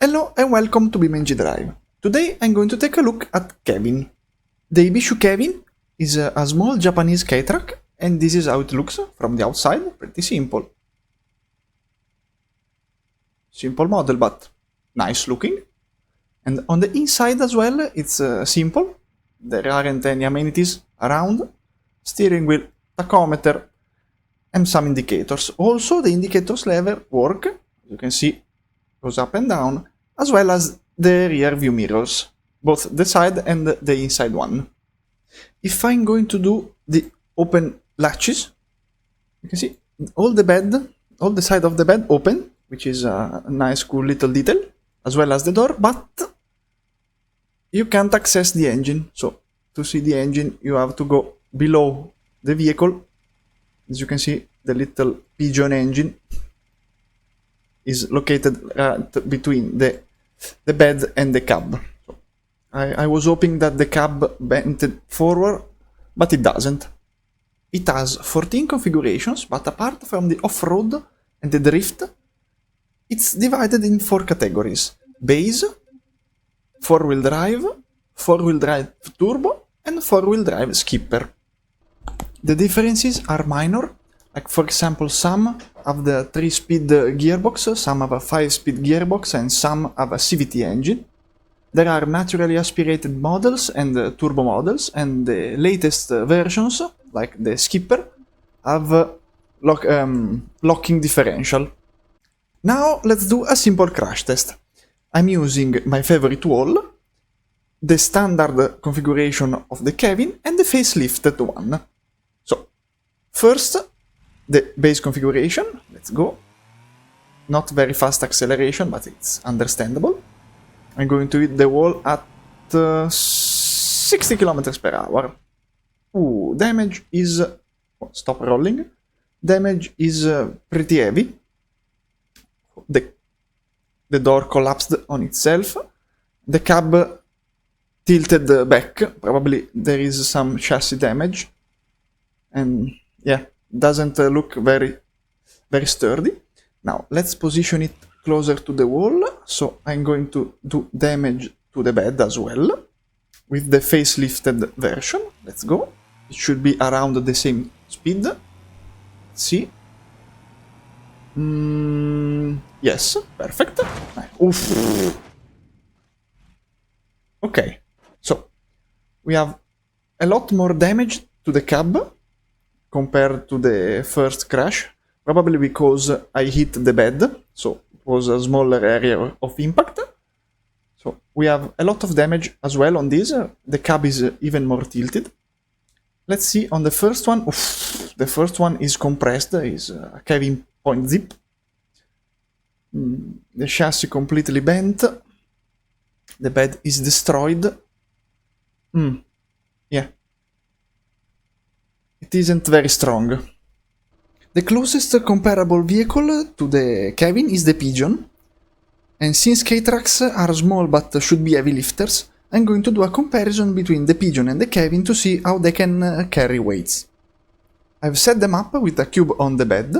Hello and welcome to BeamNG.drive. Today I'm going to take a look at Kevin. The Ibishu Kevin is a small Japanese K-truck, and this is how it looks from the outside. Pretty simple. Simple model, but nice looking. And on the inside as well, it's simple. There aren't any amenities around. Steering wheel, tachometer, and some indicators. Also, the indicators lever work. As you can see, goes up and down, as well as the rear view mirrors, both the side and the inside one. If I'm going to do the open latches, you can see all the side of the bed open, which is a nice cool little detail, as well as the door, but you can't access the engine. So to see the engine, you have to go below the vehicle. As you can see, the little pigeon engine is located between the bed and the cab. So I was hoping that the cab bent forward, but it doesn't. It has 14 configurations, but apart from the off-road and the drift, it's divided in 4 categories: base, 4-wheel drive turbo, and 4-wheel drive skipper. The differences are minor. Like, for example, some have the 3-speed gearbox, some have a 5-speed gearbox, and some have a CVT engine. There are naturally aspirated models and turbo models, and the latest versions, like the skipper, have locking differential. Now let's do a simple crash test. I'm using my favorite wall, the standard configuration of the Kevin, and the facelifted one. So, first, the base configuration, let's go. Not very fast acceleration, but it's understandable. I'm going to hit the wall at 60 km per hour. Ooh, damage is... Oh, stop rolling. Damage is pretty heavy. The door collapsed on itself. The cab tilted back. Probably there is some chassis damage. And yeah, doesn't look very sturdy. Now let's position it closer to the wall. So I'm going to do damage to the bed as well with the facelifted version. Let's go. It should be around the same speed. Let's see. Yes, perfect. Oof. Okay, so we have a lot more damage to the cab compared to the first crash, probably because I hit the bed, so it was a smaller area of impact. So we have a lot of damage as well on this. The cab is even more tilted. Let's see on the first one. Oof, the first one is compressed, is a Kevin point zip. The chassis completely bent. The bed is destroyed. Yeah. It isn't very strong. The closest comparable vehicle to the Kevin is the Pigeon. And since K-trucks are small but should be heavy lifters, I'm going to do a comparison between the Pigeon and the Kevin to see how they can carry weights. I've set them up with a cube on the bed,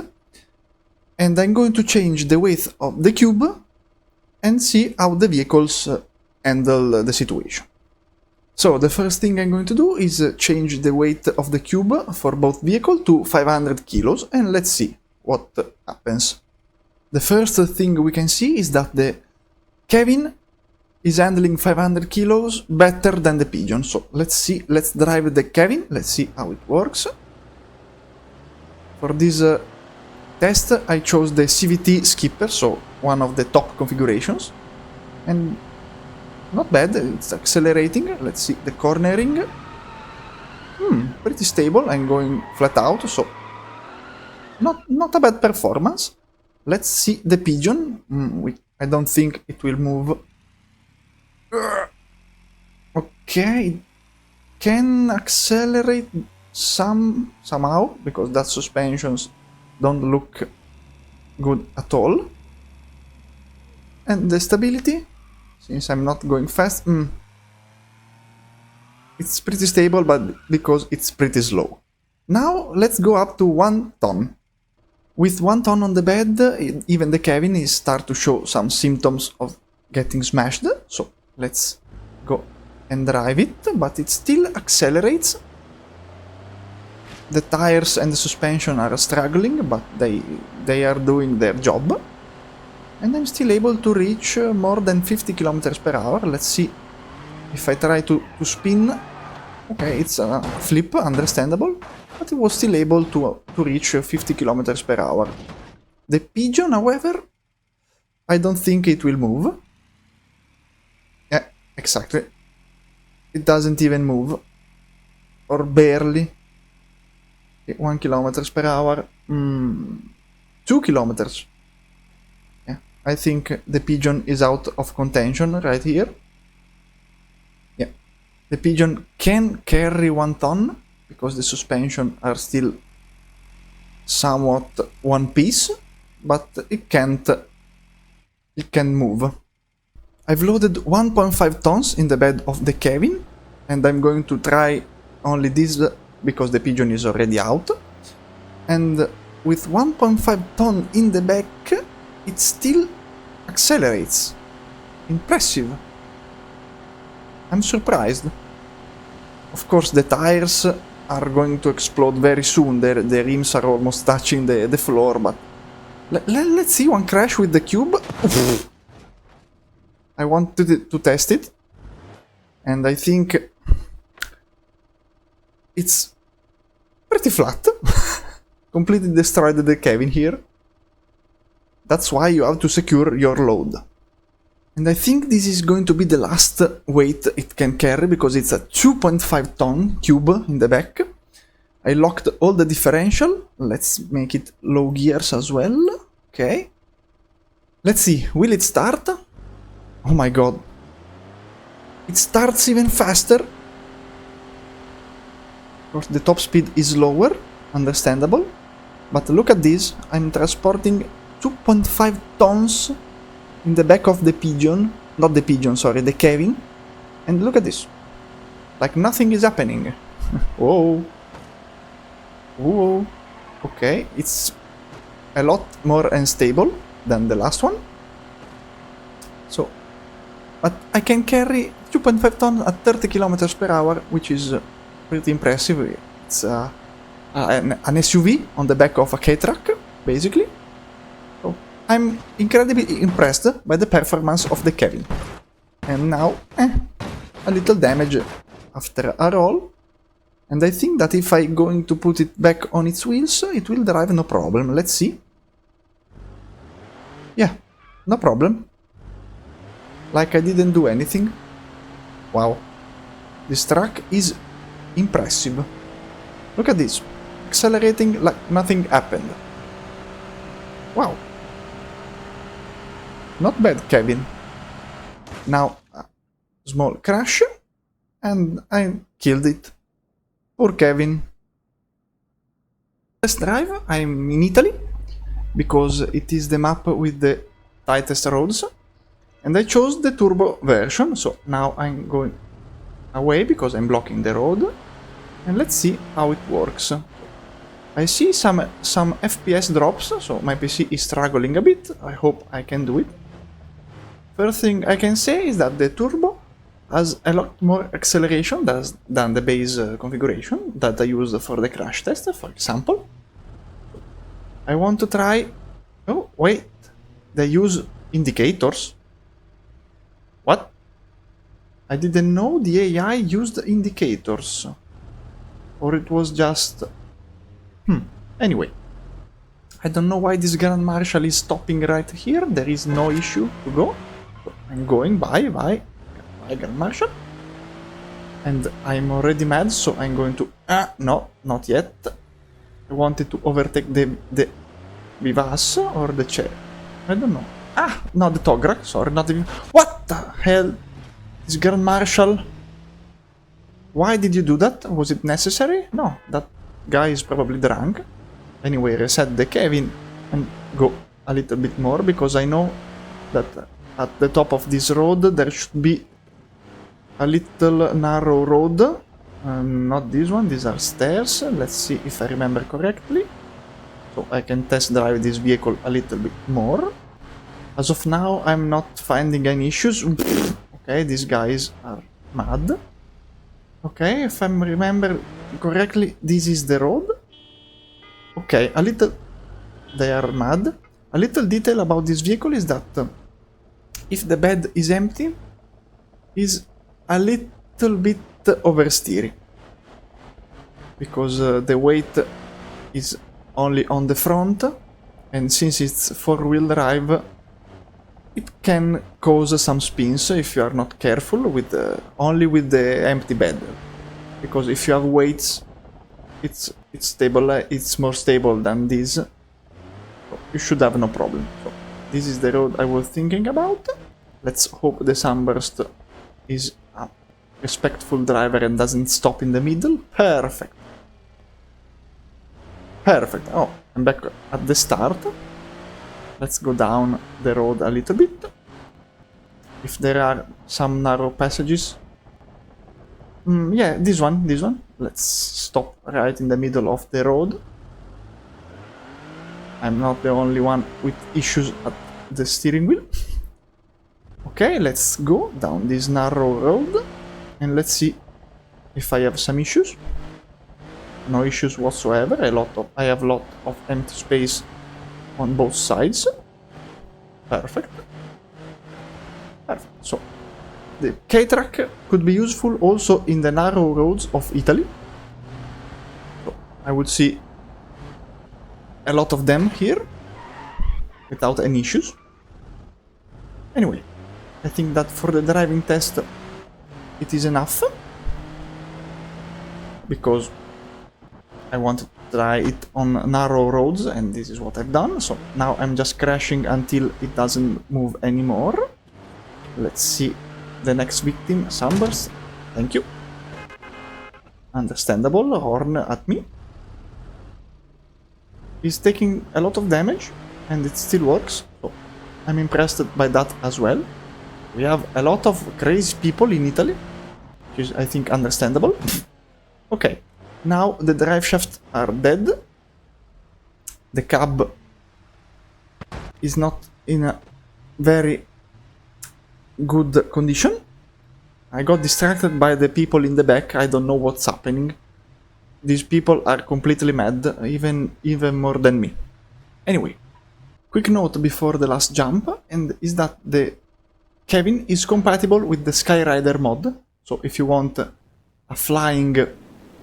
and I'm going to change the weight of the cube and see how the vehicles handle the situation. So the first thing I'm going to do is change the weight of the cube for both vehicles to 500 kilos, and let's see what happens. The first thing we can see is that the Kevin is handling 500 kilos better than the Pigeon. So let's see, let's drive the Kevin, let's see how it works. For this test I chose the CVT skipper, so one of the top configurations. And not bad, it's accelerating. Let's see the cornering. Pretty stable. I'm going flat out, so not a bad performance. Let's see the Pigeon. I don't think it will move. Okay, it can accelerate somehow, because that suspensions don't look good at all. And the stability, since I'm not going fast, it's pretty stable, but because it's pretty slow. Now let's go up to 1 ton. With 1 ton on the bed, even the Kevin is start to show some symptoms of getting smashed, so let's go and drive it, but it still accelerates. The tires and the suspension are struggling, but they are doing their job. And I'm still able to reach more than 50 kilometers per hour. Let's see if I try to spin. Okay, it's a flip, understandable, but it was still able to reach 50 kilometers per hour. The Pigeon, however, I don't think it will move. Yeah, exactly. It doesn't even move. Or barely. 1 kilometers per hour. 2 kilometers. Yeah, I think the Pigeon is out of contention right here. Yeah, the Pigeon can carry 1 ton because the suspension are still somewhat one piece, but it can't. It can move. I've loaded 1.5 tons in the bed of the Kevin, and I'm going to try only this because the Pigeon is already out. And with 1.5 ton in the back, it still accelerates. Impressive. I'm surprised. Of course, the tires are going to explode very soon. The rims are almost touching the floor, but let's see one crash with the cube. I wanted to test it, and I think it's pretty flat. Completely destroyed the Kevin here. That's why you have to secure your load. And I think this is going to be the last weight it can carry, because it's a 2.5 ton cube in the back. I locked all the differential. Let's make it low gears as well. Okay. Let's see, will it start? Oh my god. It starts even faster. Of course, the top speed is lower, understandable. But look at this, I'm transporting 2.5 tons in the back of the Pigeon. Not the Pigeon, sorry, the Kevin. And look at this. Like nothing is happening. Whoa. Whoa. Okay, it's a lot more unstable than the last one. So, but I can carry 2.5 tons at 30 kilometers per hour, which is pretty impressive. It's an SUV on the back of a K-truck, basically. So I'm incredibly impressed by the performance of the Kevin. And now, a little damage after a roll. And I think that if I'm going to put it back on its wheels, it will drive no problem. Let's see. Yeah, no problem. Like I didn't do anything. Wow. This truck is impressive. Look at this. Accelerating like nothing happened. Wow. Not bad, Kevin. Now, a small crash. And I killed it. Poor Kevin. Test drive, I'm in Italy. Because it is the map with the tightest roads. And I chose the turbo version. So now I'm going away because I'm blocking the road. And let's see how it works. I see some FPS drops, so my PC is struggling a bit. I hope I can do it. First thing I can say is that the turbo has a lot more acceleration than the base configuration that I used for the crash test, for example. I want to try... Oh, wait. They use indicators. What? I didn't know the AI used indicators. Or it was just... Anyway. I don't know why this Grand Marshal is stopping right here. There is no issue to go. So I'm going. Bye, Grand Marshal. And I'm already mad, so I'm going to... no, not yet. I wanted to overtake the Vivas or the chair. I don't know. No, the Tograk. Sorry, not the... What the hell? This Grand Marshal... Why did you do that? Was it necessary? No, that guy is probably drunk. Anyway, reset the Kevin and go a little bit more, because I know that at the top of this road there should be a little narrow road. Not this one, these are stairs. Let's see if I remember correctly. So I can test drive this vehicle a little bit more. As of now, I'm not finding any issues. Okay, these guys are mad. Okay, if I remember correctly, this is the road. Okay, a little... They are mad. A little detail about this vehicle is that if the bed is empty, is a little bit oversteering. Because the weight is only on the front, and since it's four-wheel drive, it can cause some spins if you are not careful with only with the empty bed. Because if you have weights, it's stable. It's more stable than this. So you should have no problem. So this is the road I was thinking about. Let's hope the Sunburst is a respectful driver and doesn't stop in the middle. Perfect. Perfect. Oh, I'm back at the start. Let's go down the road a little bit. If there are some narrow passages. Yeah, this one. Let's stop right in the middle of the road. I'm not the only one with issues at the steering wheel. Okay, let's go down this narrow road. And let's see if I have some issues. No issues whatsoever. I have a lot of empty space on both sides. Perfect. Perfect. So the K-Track could be useful also in the narrow roads of Italy. So I would see a lot of them here without any issues. Anyway, I think that for the driving test it is enough, because I want to try it on narrow roads, and this is what I've done. So now I'm just crashing until it doesn't move anymore. Let's see the next victim, Sunburst. Thank you. Understandable, horn at me. He's taking a lot of damage, and it still works, so I'm impressed by that as well. We have a lot of crazy people in Italy, which is, I think, understandable. Okay. Now the drive shafts are dead. The cab is not in a very good condition. I got distracted by the people in the back. I don't know what's happening. These people are completely mad, even more than me. Anyway, quick note before the last jump, and is that the Kevin is compatible with the Skyrider mod. So if you want a flying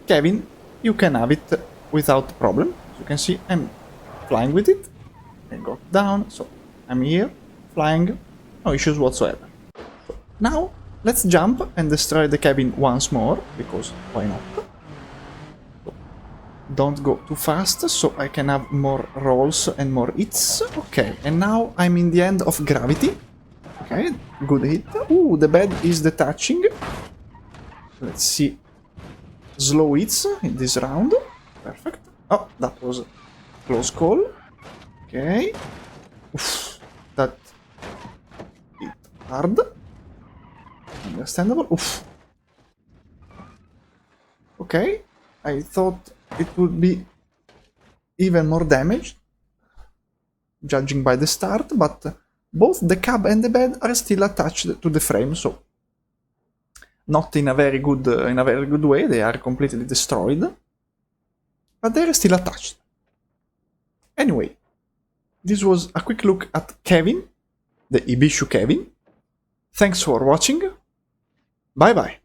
Kevin, you can have it without problem. As you can see, I'm flying with it. I got down, so I'm here, flying, no issues whatsoever. So now, let's jump and destroy the Kevin once more, because why not? So, don't go too fast, so I can have more rolls and more hits. Okay, and now I'm in the end of gravity. Okay, good hit. Ooh, the bed is detaching. Let's see. Slow hits in this round. Perfect. Oh, that was a close call. Okay. Oof, that hit hard. Understandable. Oof. Okay. I thought it would be even more damage, judging by the start, but both the cab and the bed are still attached to the frame, so not in a very good way. They are completely destroyed, but they're still attached. Anyway, this was a quick look at Kevin, the Ibishu Kevin. Thanks for watching. Bye bye.